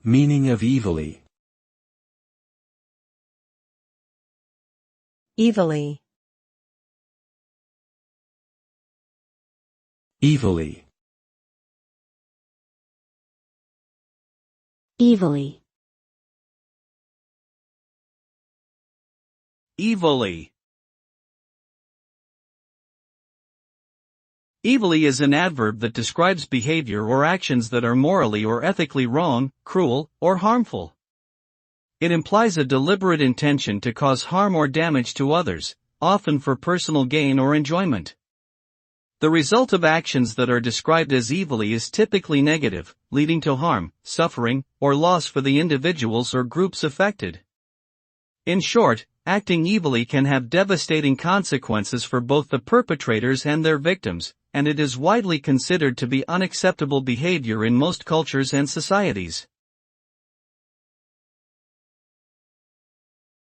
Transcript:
Meaning of evilly. Evilly. Evilly. Evilly. Evilly. Evilly is an adverb that describes behavior or actions that are morally or ethically wrong, cruel, or harmful. It implies a deliberate intention to cause harm or damage to others, often for personal gain or enjoyment. The result of actions that are described as evilly is typically negative, leading to harm, suffering, or loss for the individuals or groups affected. In short, acting evilly can have devastating consequences for both the perpetrators and their victims, and it is widely considered to be unacceptable behavior in most cultures and societies.